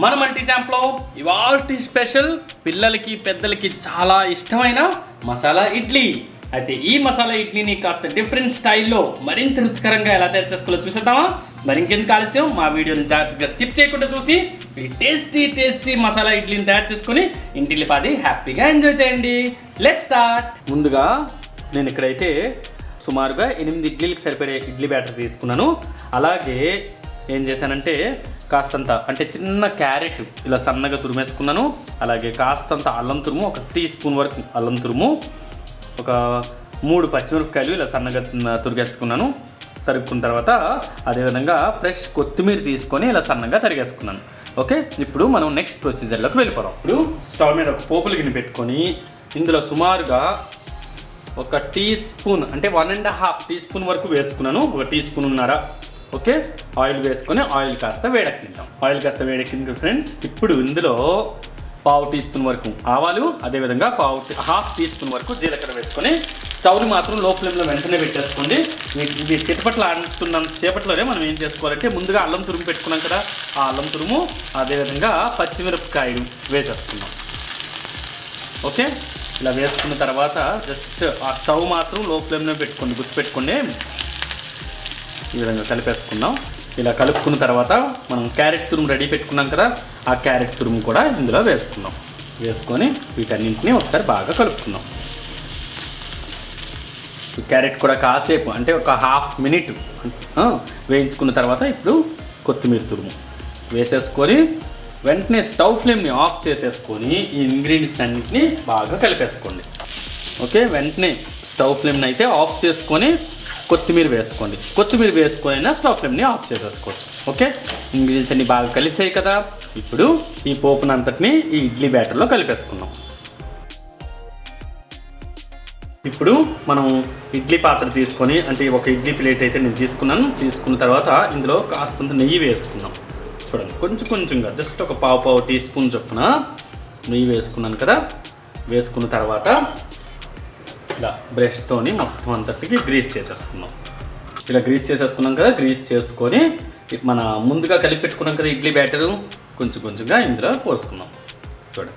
మన మల్టీ ఛాంప్లో ఇవాల్టి స్పెషల్ పిల్లలకి పెద్దలకి చాలా ఇష్టమైన మసాలా ఇడ్లీ. అయితే ఈ మసాలా ఇడ్లీని కాస్త డిఫరెంట్ స్టైల్లో మరింత రుచికరంగా ఎలా తయారు చేసుకోవాలో చూసేద్దామా? మరి ఇంకెందుకు ఆలస్యం, మా వీడియోని జాగ్రత్తగా స్కిప్ చేయకుండా చూసి ఈ టేస్టీ మసాలా ఇడ్లీని తయారు చేసుకుని ఇంటిల్లిపాది హ్యాపీగా ఎంజాయ్ చేయండి. Let's start. ముందుగా నేను ఇక్కడైతే సుమారుగా 8 ఇడ్లీలకు సరిపడే ఇడ్లీ బ్యాటర్ తీసుకున్నాను. అలాగే ఏం చేశానంటే కాస్తంత అంటే చిన్న క్యారెట్ ఇలా సన్నగా తురిమేసుకున్నాను. అలాగే కాస్తంత అల్లం తురుము, 1 టీ స్పూన్ వరకు అల్లం తురుము, ఒక 3 పచ్చిమిరపకాయలు ఇలా సన్నగా తురిగేసుకున్నాను. తరుగుకున్న తర్వాత అదేవిధంగా ఫ్రెష్ కొత్తిమీర తీసుకొని ఇలా సన్నగా తరిగేసుకున్నాను. ఓకే, ఇప్పుడు మనం నెక్స్ట్ ప్రొసీజర్లోకి వెళ్ళిపోదాం. ఇప్పుడు స్టవ్ మీద ఒక పోపులు గిన్నె పెట్టుకొని ఇందులో సుమారుగా 1 టీ స్పూన్ అంటే 1.5 టీ స్పూన్ వరకు వేసుకున్నాను. 1 టీ స్పూన్ ఉన్నారా? ఓకే, ఆయిల్ వేసుకొని ఆయిల్ కాస్త వేడెక్కిద్దాం. ఆయిల్ కాస్త వేడెక్కింది ఫ్రెండ్స్. ఇప్పుడు ఇందులో 1/2 టీ స్పూన్ వరకు ఆవాలు, అదేవిధంగా 1/2 టీ స్పూన్ వరకు జీలకర్ర వేసుకొని స్టవ్ని మాత్రం లో ఫ్లేమ్లో వెంటనే పెట్టేసుకోండి. ఇది చిటపట్లు ఆడుతున్న సేపట్లోనే మనం ఏం చేసుకోవాలంటే ముందుగా అల్లం తురుము పెట్టుకున్నాం కదా, ఆ అల్లం తురుము అదేవిధంగా పచ్చిమిరపకాయలు వేసేసుకున్నాం. ఓకే, ఇలా వేసుకున్న తర్వాత జస్ట్ ఆ స్టవ్ మాత్రం లో ఫ్లేమ్లో పెట్టుకోండి, గుర్తుపెట్టుకోండి. ఈ విధంగా కలిపేసుకుందాం. ఇలా కలుపుకున్న తర్వాత మనం క్యారెట్ తురుము రెడీ పెట్టుకున్నాం కదా, ఆ క్యారెట్ తురుము కూడా ఇందులో వేసుకుందాం. వేసుకొని వీటన్నింటినీ ఒకసారి బాగా కలుపుకుందాం. క్యారెట్ కూడా కాసేపు అంటే ఒక 1/2 మినిట్ వేయించుకున్న తర్వాత ఇప్పుడు కొత్తిమీర తురుము వేసేసుకొని వెంటనే స్టవ్ ఫ్లేమ్ని ఆఫ్ చేసేసుకొని ఈ ఇంగ్రీడియంట్స్ అన్నింటినీ బాగా కలిపేసుకోండి. ఓకే, వెంటనే స్టవ్ ఫ్లేమ్ని అయితే ఆఫ్ చేసుకొని కొత్తిమీర వేసుకోండి. కొత్తిమీర వేసుకొని స్టవ్ ఫ్లేమ్ని ఆఫ్ చేసేసుకోవచ్చు. ఓకే, ఇంగ్రీడియంట్స్ అన్ని బాగా కలిసాయి కదా. ఇప్పుడు ఈ పోపునంతటిని ఈ ఇడ్లీ బ్యాటర్లో కలిపేసుకుందాం. ఇప్పుడు మనం ఇడ్లీ పాత్ర తీసుకొని అంటే ఒక ఇడ్లీ ప్లేట్ అయితే నేను తీసుకున్న తర్వాత ఇందులో కాస్తంత నెయ్యి వేసుకుందాం. చూడండి, కొంచెంగా జస్ట్ ఒక 1/2 టీ స్పూన్ చొప్పున నెయ్యి వేసుకున్నాను కదా. వేసుకున్న తర్వాత ఇలా బ్రష్తోని మొత్తం అంతటికి గ్రీస్ చేసేసుకున్నాం. ఇలా గ్రీస్ చేసేసుకున్నాం కదా. గ్రీస్ చేసుకొని మన ముందుగా కలిపి పెట్టుకున్నాం కదా ఇడ్లీ బ్యాటరు కొంచెంగా ఇందులో పోసుకున్నాం. చూడండి,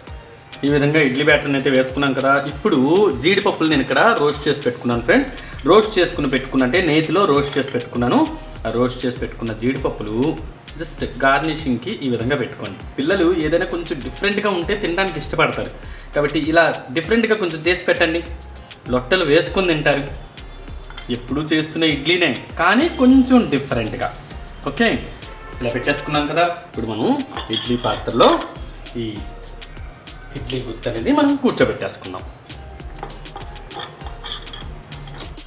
ఈ విధంగా ఇడ్లీ బ్యాటర్ని అయితే వేసుకున్నాం కదా. ఇప్పుడు జీడిపప్పులు నేను ఇక్కడ రోస్ట్ చేసి పెట్టుకున్నాను ఫ్రెండ్స్. రోస్ట్ చేసుకుని పెట్టుకున్నా అంటే నేతిలో రోస్ట్ చేసి పెట్టుకున్నాను. ఆ రోస్ట్ చేసి పెట్టుకున్న జీడిపప్పులు జస్ట్ గార్నిషింగ్కి ఈ విధంగా పెట్టుకోండి. పిల్లలు ఏదైనా కొంచెం డిఫరెంట్గా ఉంటే తినడానికి ఇష్టపడతారు కాబట్టి ఇలా డిఫరెంట్గా కొంచెం చేసి పెట్టండి. లొట్టలు వేసుకొని తింటారు. ఎప్పుడూ చేస్తున్న ఇడ్లీనే కానీ కొంచెం డిఫరెంట్గా. ఓకే, ఇలా పెట్టేసుకున్నాం కదా. ఇప్పుడు మనం ఇడ్లీ పాత్రలో ఈ ఇడ్లీ గుత్తి అనేది మనం కూర్చోబెట్టేసుకుందాం.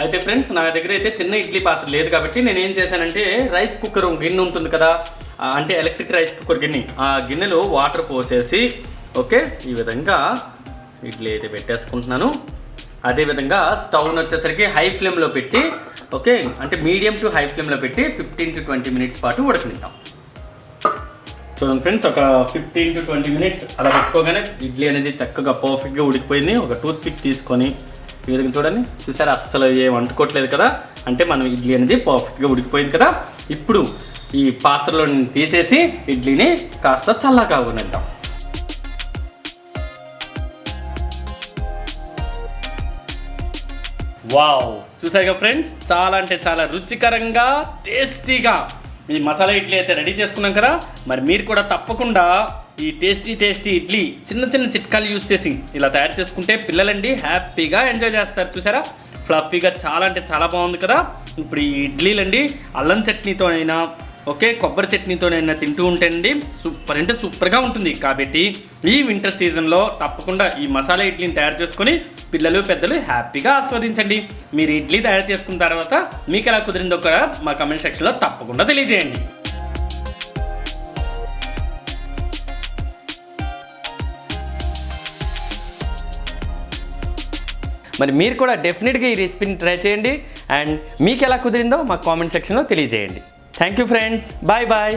అయితే ఫ్రెండ్స్, నా దగ్గర అయితే చిన్న ఇడ్లీ పాత్ర లేదు కాబట్టి నేను ఏం చేశానంటే రైస్ కుక్కర్ గిన్నె ఉంటుంది కదా, అంటే ఎలక్ట్రిక్ రైస్ కుక్కర్ గిన్నె, ఆ గిన్నెలో వాటర్ పోసేసి ఓకే ఈ విధంగా ఇడ్లీ అయితే పెట్టేసుకుంటున్నాను. అదేవిధంగా స్టవ్ని వచ్చేసరికి హై ఫ్లేమ్లో పెట్టి ఓకే అంటే మీడియం టు హై ఫ్లేమ్లో పెట్టి 15 to 20 మినిట్స్ పాటు ఉడకనిద్దాం. చూడండి ఫ్రెండ్స్, ఒక 15 to 20 మినిట్స్ అలా పెట్టుకోగానే ఇడ్లీ అనేది చక్కగా పర్ఫెక్ట్గా ఉడికిపోయింది. ఒక టూత్ పిక్ తీసుకొని ఈ విధంగా చూడండి, చూసారా అస్సలు ఏం అంటుకోవట్లేదు కదా, అంటే మనం ఇడ్లీ అనేది పర్ఫెక్ట్గా ఉడికిపోయింది కదా. ఇప్పుడు ఈ పాత్రలో తీసేసి ఇడ్లీని కాస్త చల్లగా అవనిద్దాం. వావ్, చూసారుగా ఫ్రెండ్స్, చాలా అంటే చాలా రుచికరంగా టేస్టీగా ఈ మసాలా ఇడ్లీ అయితే రెడీ చేసుకున్నాం కదా. మరి మీరు కూడా తప్పకుండా ఈ టేస్టీ ఇడ్లీ చిన్న చిట్కాలు యూజ్ చేసి ఇలా తయారు చేసుకుంటే పిల్లలండి హ్యాపీగా ఎంజాయ్ చేస్తారు. చూసారా ఫ్లఫీగా చాలా అంటే చాలా బాగుంది కదా. ఇప్పుడు ఈ ఇడ్లీలండి అల్లం చట్నీతో అయినా ఓకే కొబ్బరి చట్నీతోనైనా తింటూ ఉంటేనండి సూపర్ అంటే సూపర్గా ఉంటుంది. కాబట్టి ఈ వింటర్ సీజన్లో తప్పకుండా ఈ మసాలా ఇడ్లీని తయారు చేసుకొని పిల్లలు పెద్దలు హ్యాపీగా ఆస్వాదించండి. మీరు ఇడ్లీ తయారు చేసుకున్న తర్వాత మీకు ఎలా కుదిరిందో కూడా మా కమెంట్ సెక్షన్లో తప్పకుండా తెలియజేయండి. మరి మీరు కూడా డెఫినెట్గా ఈ రెసిపీని ట్రై చేయండి అండ్ మీకు ఎలా కుదిరిందో మా కామెంట్ సెక్షన్లో తెలియజేయండి. Thank you friends, bye.